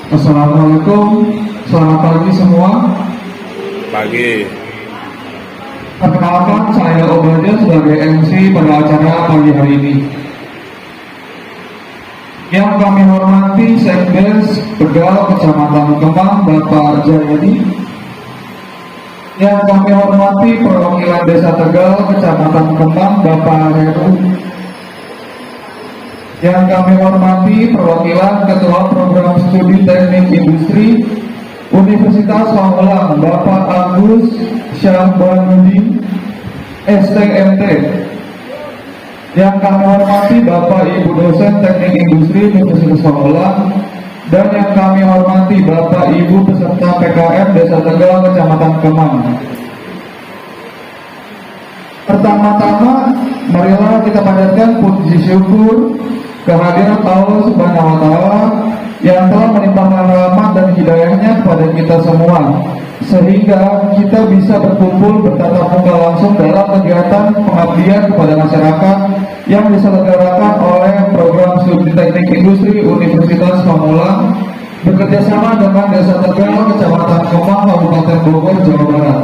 Assalamualaikum, selamat pagi semua. Pagi. Perkenalkan, saya Obadia sebagai MC pada acara pagi hari ini. Yang kami hormati Sekdes Tegal Kecamatan Kemang Bapak Jayadi. Yang kami hormati perwakilan Desa Tegal Kecamatan Kemang Bapak Heru. Yang kami hormati perwakilan Ketua Program Studi Teknik Industri Universitas Pamulang Bapak Agus Syahbanuddin STMT. Yang kami hormati Bapak Ibu dosen Teknik Industri Universitas Pamulang, dan yang kami hormati Bapak Ibu peserta PKM Desa Tegal Kecamatan Kemang. Pertama-tama, marilah kita panjatkan puji syukur kehadiran Allah Subhanahu wa Ta'ala yang telah melimpahkan rahmat dan hidayahnya kepada kita semua, sehingga kita bisa berkumpul bertatap muka langsung dalam kegiatan pengabdian kepada masyarakat yang diselenggarakan oleh Program Studi Teknik Industri Universitas Pamulang bekerjasama dengan Desa Tegal Kecamatan Kemang Kabupaten Bogor, Jawa Barat.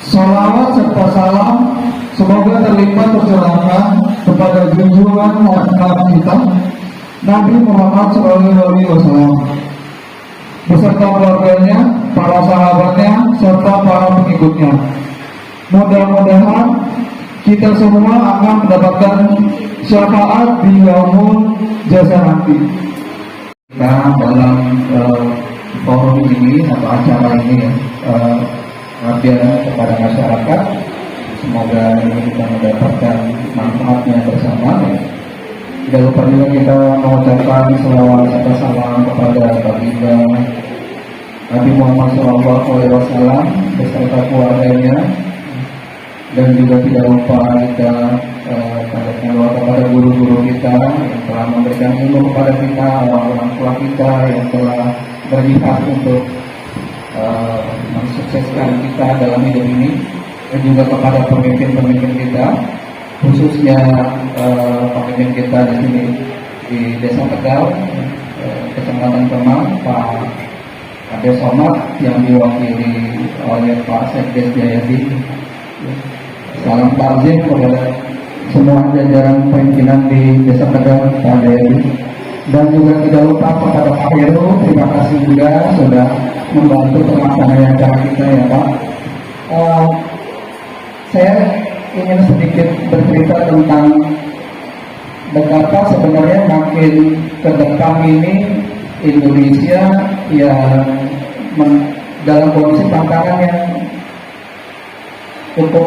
Sholawat serta salam semoga terlimpah tercurahkan kepada junjungan Nabi kita Nabi Muhammad SAW beserta keluarganya, para sahabatnya, serta para pengikutnya. Mudah-mudahan kita semua akan mendapatkan syafaat di yaumul jasa nanti. Kita dalam forum ini atau acara ini pengabdian kepada masyarakat, semoga ini kita mendapatkan manfaatnya bersama. Tidak lupa juga kita mengucapkan selawat serta salam kepada baginda Nabi Muhammad SAW beserta keluarganya, dan juga tidak lupa kita panjatkan doa kepada guru-guru kita yang telah memberikan ilmu kepada kita, orang-orang tua kita yang telah berjihad untuk mensukseskan kita dalam hidup ini, dan juga kepada pemimpin-pemimpin kita, khususnya pemimpin kita di sini di Desa Tegal, Kecamatan Kemang, Pak Ade Somad yang diwakili oleh Pak Sekdes Jayadi. Salam takzim kepada semua jajaran pimpinan di Desa Tegal, Pak Jayadi, dan juga tidak lupa kepada Pak Heru. Terima kasih juga sudah membantu pelaksanaan acara kita ya Pak. Saya ingin sedikit bercerita tentang betapa sebenarnya makin ke depan ini Indonesia yang dalam kondisi tantangan yang cukup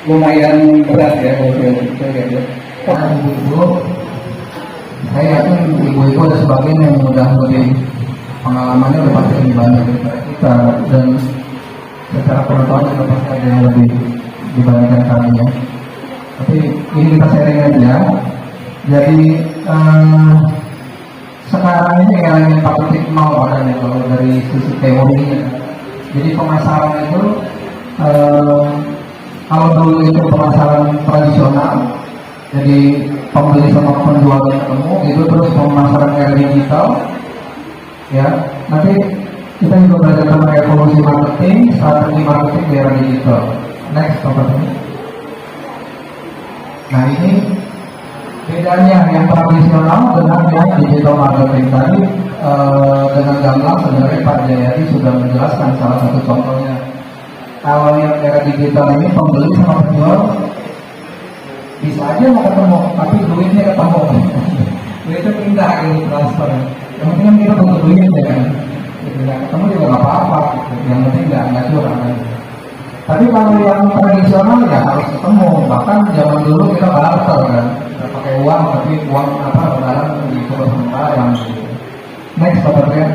lumayan berat ya kalau saya lihat. Ibu-ibu, saya yakin ibu-ibu ada sebagian yang sudah lebih pengalamannya udah pasti lebih banyak daripada kita, dan secara pengetahuan juga pasti ada yang lebih dibandingkan kami ya. Tapi ini kita sharing aja. Jadi sekarang ini yang 4.0 adanya kalau dari sisi teorinya. Jadi pemasaran itu kalau dulu itu pemasaran tradisional, jadi pembeli sama penjual yang ketemu, itu terus pemasaran era digital ya. Nanti kita juga belajar tentang evolusi marketing, strategi marketing di era digital. Next, ini. Nah ini bedanya yang tradisional dengan yang digital marketing tadi. Dengan gamblang sebenarnya Pak Jayadi sudah menjelaskan salah satu contohnya. Kalau yang era digital ini pembeli sama penjual bisa aja mau ketemu, tapi duitnya ketemu. Duitnya pindah ini transfer. Yang penting kan kita butuh duit ya kan. Tidak ketemu juga nggak apa-apa. Yang penting nggak curang kan. Tapi kalau yang tradisional ya harus ketemu. Bahkan zaman dulu kita barter kan, kita pakai uang, tapi uang barang ditukar sama barang. Next, Bapak ya.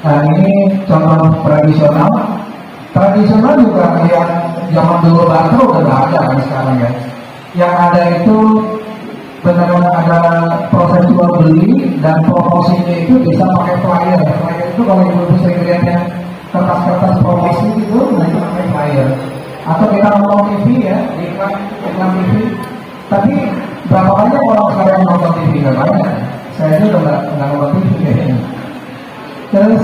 Nah ini contoh tradisional. Tradisional juga yang zaman dulu barter udah nggak ada kan sekarang ya. Yang ada itu benar-benar ada proses jual beli, dan promosinya itu bisa pakai flyer. Flyer itu kalau ibu-ibu sering lihatnya kertas-kertas promosi itu, nah itu namanya flyer. Atau kita nonton TV ya, iklan TV. Tapi Berapa banyak orang sekarang nonton TV? Nggak banyak. Saya juga nggak nonton TV kayaknya. Terus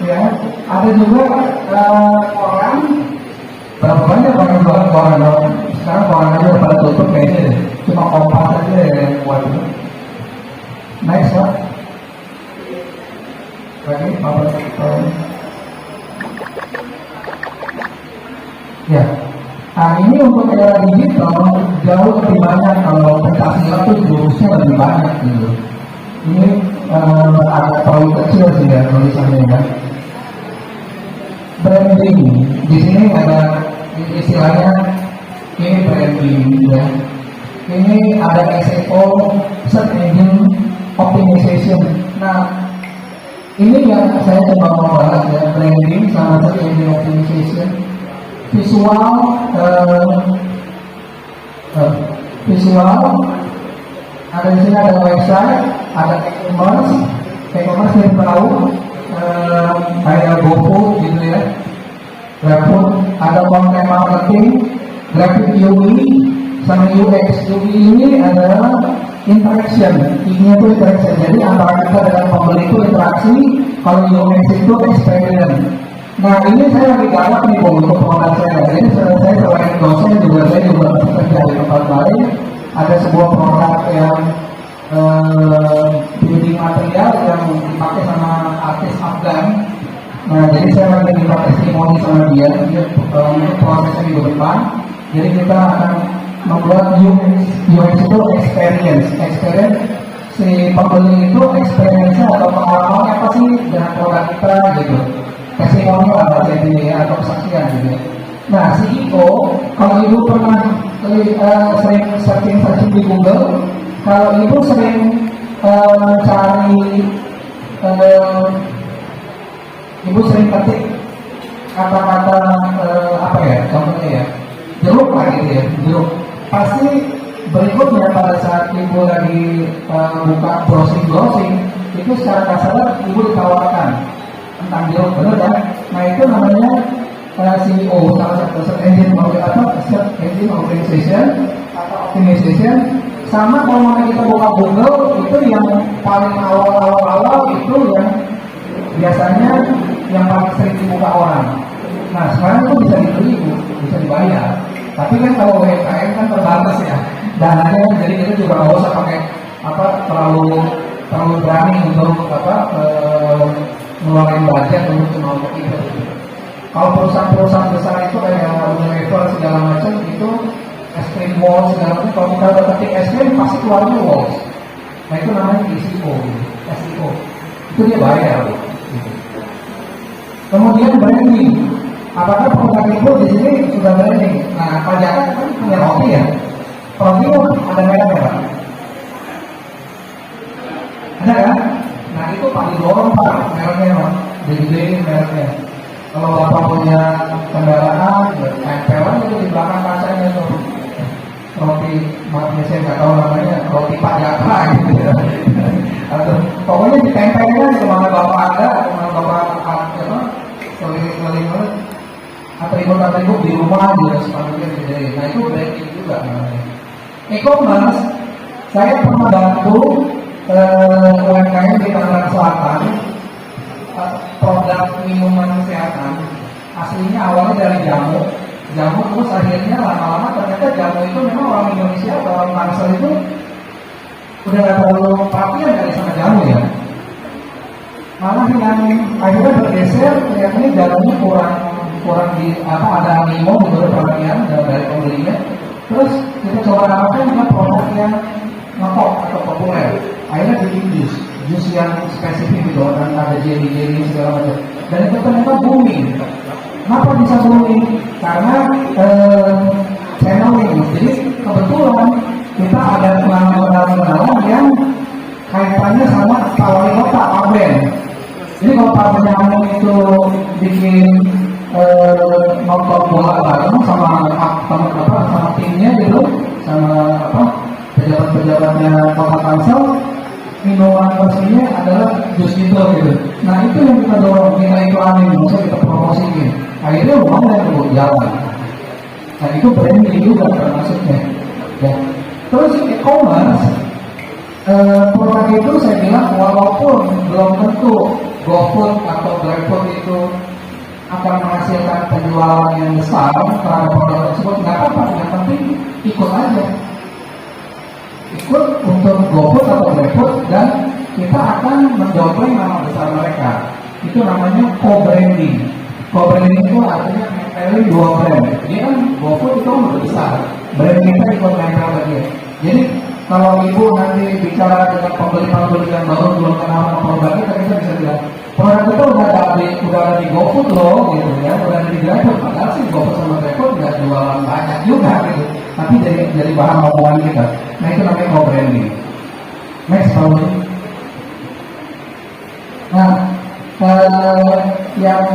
ya ada juga orang, berapa banyak orang jualan koran. Sekarang koran aja udah pada tutup kayaknya deh. Cuma Kompas aja yang buat itu. Next lah. Lagi apa? Ya. Nah ini untuk era digital jauh lebih banyak, kalau pencaksilat itu jurusnya lebih banyak gitu. Ini agak terlalu kecil sih ya tulisannya ya. Branding, di sini ada istilahnya, ini branding ya. Ini ada SEO, search engine optimization. Nah ini yang saya coba mau bahas ya, branding sama search engine optimization. Visual, ada di sini ada website, ada e-commerce yang tahu, kayak GoFood gitu ya, GrabFood, ada content marketing, graphic UI, sama UX. UI ini adalah interaction, I-nya itu interaction, jadi antara kita dengan pembeli itu interaksi, kalau UX itu experience. Nah ini saya lagi galak nih untuk produk saya. Jadi saya selain dosen saya juga bekerja di tempat lain. Ada sebuah produk yang building material yang dipakai sama artis Afgan. Nah jadi saya lagi minta testimoni sama dia prosesnya di depan. Jadi kita akan membuat UX itu experience si pembeli itu experience-nya atau pengalamannya apa sih dengan produk kita gitu. Testimoni lah bahasa ini atau kesaksian gitu. Nah CEO, kalau ibu pernah sering searching di Google, kalau ibu sering cari, ibu sering ketik kata-kata apa ya, contohnya ya, jeruk lah gitu ya, jeruk. Pasti berikutnya pada saat ibu lagi buka browsing, itu secara kasar ibu ditawarkan tentang jeruk, benar kan? Nah itu namanya CEO, salah satu search engine organization atau optimization. Sama kalau kita buka Google, itu yang paling awal itu yang biasanya yang paling sering dibuka orang. Nah sekarang itu bisa dibeli, bisa dibayar. Tapi kan kalau UMKM kan terbatas ya dananya, jadi kita juga nggak usah pakai terlalu berani untuk ngeluarin budget untuk kemampuan itu. Kalau perusahaan-perusahaan besar itu kayak Unilever segala macam itu, es krim Walls segala macam, kalau kita udah ketik es krim pasti keluarnya Walls. Nah itu namanya SEO. Itu dia bayar. Kemudian branding. Apakah produk itu di sini sudah branding? Nah Pak Jaka kan punya roti ya. Roti ada mereknya Pak? Ada kan? Nah itu paling dorong Pak mereknya Pak. Jadi mereknya. Kalau Bapak punya kendaraan, tempelan itu di belakang kacanya itu roti, maafnya saya nggak tahu namanya, roti Pak Jaka gitu ya. Atau pokoknya ditempelkan di kemana Bapak ada, kemana Bapak keliling-keliling atribut-atribut di rumah juga sepatutnya dijadiin. Nah itu branding juga namanya. E-commerce, saya pernah bantu UMKM di Tangerang Selatan, produk minuman kesehatan. Aslinya awalnya dari jamu terus akhirnya lama-lama ternyata jamu itu memang orang Indonesia atau orang Tangsel itu udah gak terlalu perhatian dari sama jamu ya. Malah yang akhirnya bergeser, ternyata jamunya kurang di ada animo menurut perhatian dari pembelinya. Terus kita coba dapatkan dengan produk yang ngetop atau populer. Akhirnya bikin jus yang spesifik gitu, dan ada jelly segala macam. Dan itu ternyata booming. Kenapa bisa booming? Karena channeling. Jadi kebetulan kita ada kenalan yang kaitannya sama Pak Wali Kota, Pak Ben. Jadi kalau Pak Benyamin itu bikin nonton bola bareng sama timnya gitu, sama pejabat-pejabatnya Kota Tangsel, minuman bersihnya adalah jus itu gitu. Nah itu yang kita dorong, kita iklanin, maksudnya kita promosiin. Akhirnya lumayan untuk jalan. Nah itu branding juga termasuknya. Ya. Terus e-commerce, produk itu saya bilang walaupun belum tentu GoFood atau GrabFood itu akan menghasilkan penjualan yang besar terhadap produk tersebut, nggak apa-apa, yang penting ikut aja, ikut untuk GoFood atau GrabFood, dan kita akan mendompleng nama besar mereka. Itu namanya co-branding. Co-branding itu artinya nempelin dua brand. Dia kan GoFood itu udah besar, brand kita ikut nempel lagi. Jadi kalau ibu nanti bicara dengan pembeli-pembeli yang baru belum kenal sama produk kita bisa bilang produk kita udah ada di GoFood loh, gitu ya, udah ada di GrabFood. Padahal sih GoFood sama GrabFood nggak jualan banyak juga, gitu. Tapi jadi bahan omongan kita. Nah itu namanya co-branding. Next, Pak. Nah, yang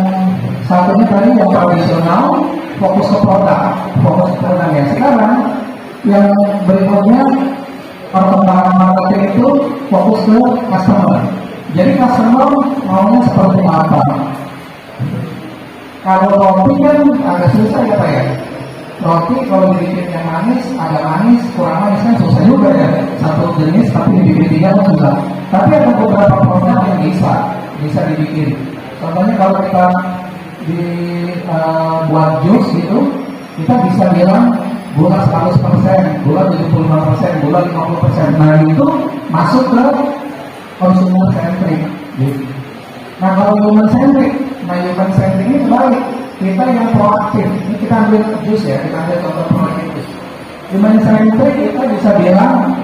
satunya tadi yang tradisional, fokus ke produk, fokus ke produk ya. Sekarang yang berikutnya perkembangan marketing itu fokus ke customer. Jadi customer maunya seperti apa? Kalau roti kan agak susah ya Pak ya. Roti kalau dibikin yang manis, agak manis, kurang manis kan susah juga ya. Satu jenis tapi dibikin tiga kan susah. Tapi ada beberapa produk yang bisa dibikin. Contohnya kalau kita buat jus gitu, kita bisa bilang gula 100%, gula 75%, gula 50%. Nah itu masuk ke consumer centric. Nah kalau human centric, ini terbalik. Kita yang proaktif. Ini kita ambil jus ya, kita ambil contoh proaktif jus. Human centric kita bisa bilang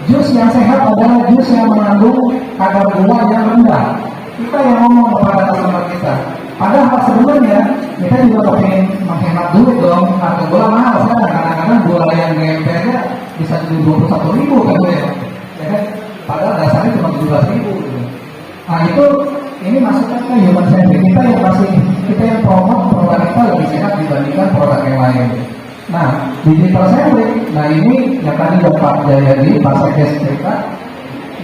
jus yang sehat adalah jus yang mengandung kadar gula yang rendah. Kita yang ngomong kepada customer kita. Padahal sebenarnya kita juga pengen menghemat duit dong. Harga gula mahal sekarang. Kadang-kadang gula yang GMP-nya bisa jadi 21.000 kan ya. Ya kan? Padahal dasarnya cuma 17.000. Gitu. Nah itu ini masuknya ke human centric. Kita yang promote produk kita lebih sehat dibandingkan produk yang lain. Nah digital centric. Nah ini yang tadi Pak Jayadi, Pak Sekdes cerita.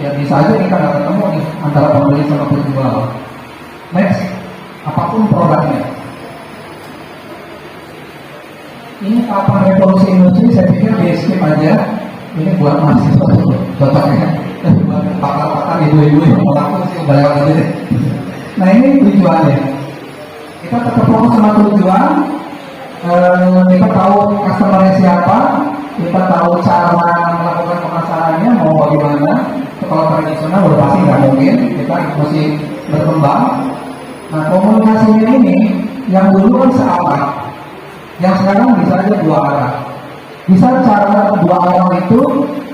Ya bisa aja kita nggak ketemu nih antara pembeli sama penjual. Next, apapun produknya. Ini kapan revolusi industri? Saya pikir di skip aja. Ini buat mahasiswa cocoknya. Buat pakar-pakar ibu-ibu yang mau laku sih udah lewat aja deh. Nah ini tujuannya. Kita tetap fokus sama tujuan. Kita tahu customer-nya siapa. Kita tahu cara melakukan pemasarannya mau bagaimana. Kalau tradisional udah pasti nggak mungkin, kita mesti berkembang. Nah komunikasinya ini yang dulu kan searah, yang sekarang bisa aja dua arah. Bisa cara dua arah itu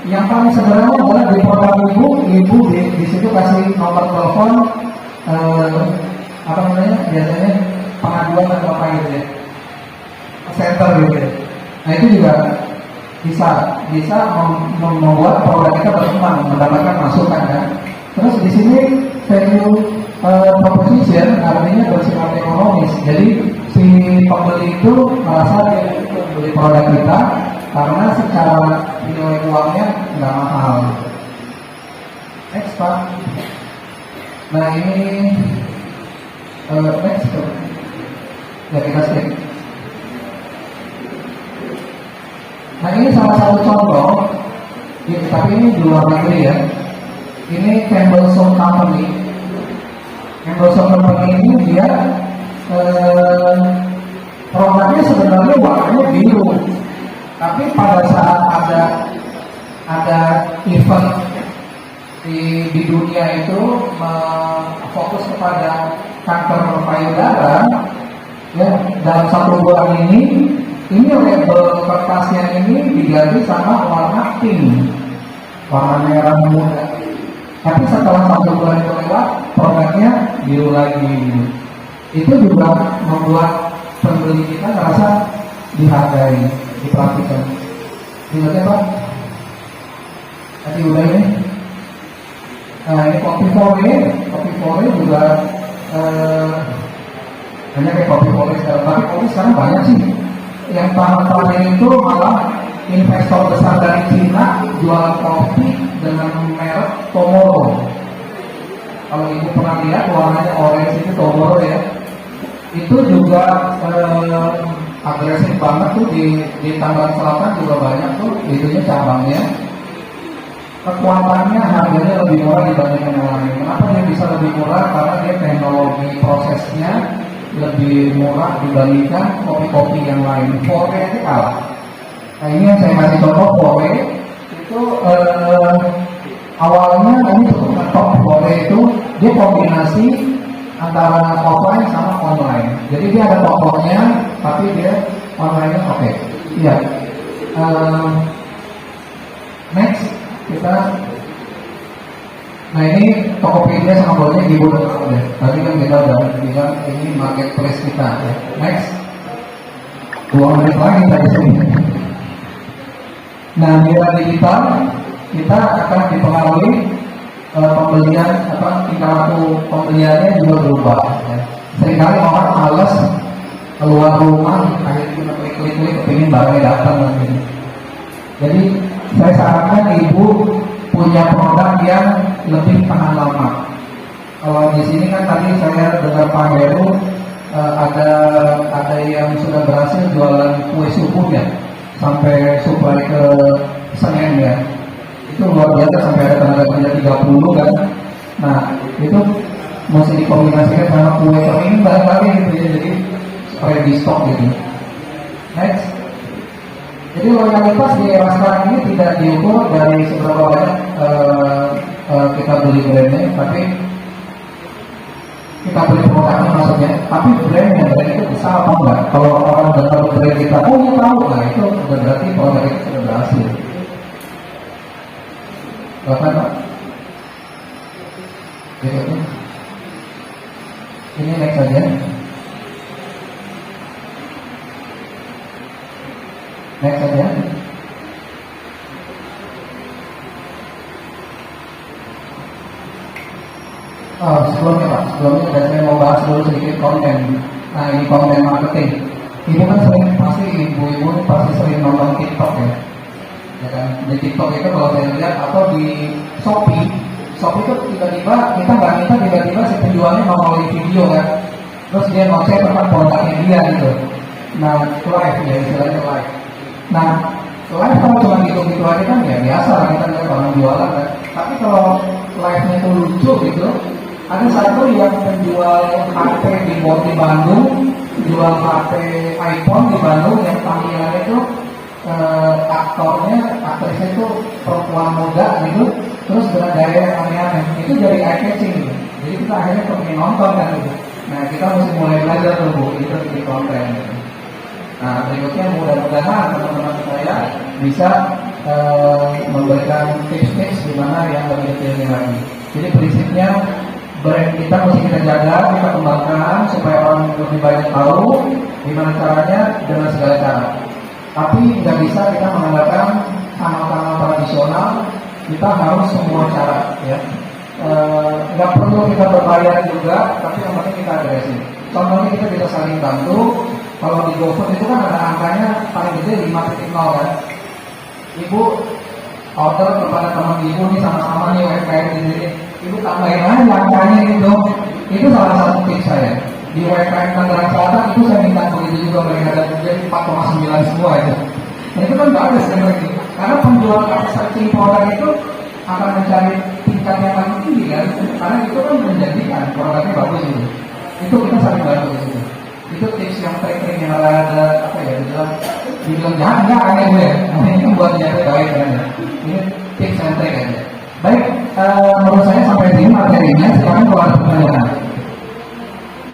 yang paling sederhana adalah di produk ibu di situ kasih nomor telepon apa namanya biasanya pengaduan atau apa gitu ya, center gitu ya. Nah itu juga bisa membuat produk kita berkembang, mendapatkan masukan kan. Terus di sini value proposition artinya bersifat ekonomis. Jadi si pembeli itu merasa dia beli produk kita karena secara nilai uangnya nggak mahal. Next Pak. Nah ini next ya kita skip. Nah ini salah satu contoh, ya, tapi ini di luar negeri ya. Ini Campbell Soup Company. Campbell Soup Company ini dia produknya sebenarnya warnanya biru, tapi pada saat ada event di dunia itu fokus kepada kanker payudara, ya dalam 1 bulan ini label kertasnya ini diganti sama warna pink, warna merah muda. Tapi setelah 1 bulan itu lewat, produknya biru lagi. Itu juga membuat pembeli kita merasa dihargai, diperhatikan. Ingatnya Pak? Tadi udah ini. Nah ini kopi fore juga hanya kayak kopi fore sekarang. Tapi kopi sekarang banyak sih. Yang tahun-tahun itu malah investor besar dari Cina jualan kopi dengan merek Tomoro. Kalau ibu pernah lihat warnanya orange itu Tomoro ya. Itu juga agresif banget tuh di Tangerang Selatan juga banyak tuh itunya cabangnya. Kekuatannya harganya lebih murah dibandingkan yang lain. Kenapa dia bisa lebih murah? Karena dia teknologi prosesnya lebih murah dibandingkan kopi-kopi yang lain. Fore itu kalah. Nah ini yang saya kasih contoh Fore itu awalnya ini cukup ngetop. Fore itu dia kombinasi antara offline sama online. Jadi dia ada tokonya, tapi dia online-nya oke. Iya. Next kita, nah ini Tokopedia sama Gojek ibu udah tahu deh. Tadi kan kita udah bilang ini marketplace kita. Ya. Next, 2 menit lagi tadi sini. Nah di era digital kita akan dipengaruhi pembelian tingkah laku pembeliannya juga berubah. Ya. Seringkali orang malas keluar rumah, akhirnya kita klik-klik kepingin barangnya datang lagi. Jadi saya sarankan ibu punya produk yang lebih tahan lama. Kalau di sini kan tadi saya dengar Pak Heru ada yang sudah berhasil jualan kue subuh ya sampai supply ke Senen ya. Itu luar biasa sampai ada tenaga kerja 30 kan. Nah itu mesti dikombinasikan sama kue kering barang-barang gitu ya, jadi supaya di stok gitu. Next. Jadi loyalitas di era sekarang ini tidak diukur dari seberapa banyak kita beli brandnya, tapi kita beli produknya maksudnya. Tapi brand itu bisa apa enggak? Kalau orang dengar brand kita, oh ya tahu lah, itu berarti produk itu sudah berhasil. Bahkan Pak, berikutnya, ini next saja. Next saja. Sebelumnya Pak, saya mau bahas dulu sedikit konten. Nah ini konten marketing. Ibu kan pasti ibu-ibu pasti sering nonton TikTok ya. Ya kan? Di TikTok itu kalau saya lihat atau di Shopee itu tiba-tiba kita nggak minta tiba-tiba si penjualnya mau ngeluarin video kan. Terus dia mau share tentang produknya dia gitu. Nah live ya istilahnya live. Nah, live kalau cuma gitu-gitu aja kan ya biasa lah kita lihat orang jualan kan. Tapi kalau live-nya itu lucu gitu, ada satu yang penjual HP di Bandung, jual HP iPhone di Bandung yang tampilannya itu aktrisnya itu perempuan muda gitu, terus bergaya yang aneh-aneh. Itu jadi eye catching gitu. Jadi kita akhirnya pengen nonton kan gitu. Nah kita mesti mulai belajar tuh Bu, itu di konten gitu. Nah berikutnya mudah-mudahan teman-teman saya bisa memberikan tips-tips di mana yang lebih detailnya lagi. Jadi prinsipnya brand kita mesti kita jaga, kita kembangkan supaya orang lebih banyak tahu gimana caranya dengan segala cara. Tapi nggak bisa kita mengandalkan kanal-kanal tradisional, kita harus semua cara ya. Nggak perlu kita berbayar juga, tapi yang penting kita agresif. Contohnya kita bisa saling bantu. Kalau di GoFood itu kan ada angkanya paling gede 5.0 kan. Ibu order kepada teman ibu nih sama-sama nih UMKM di sini. Ibu tambahin aja angkanya itu. Itu salah satu tips saya. Di UMKM Tangerang Selatan itu saya minta begitu juga mereka ada jadi 4,9 semua itu. Nah, itu kan bagus kan lagi. Karena penjual searching produk itu akan mencari tingkat yang paling tinggi kan. Karena itu kan menjadikan produknya bagus itu. Itu kita saling bantu di situ. Itu tips yang trik-trik yang ada apa ya dibilang jahat enggak aneh gue ya. Ini kan buat nyari baik kan ya. Ini tips yang trik aja. Baik, menurut saya sampai sini materinya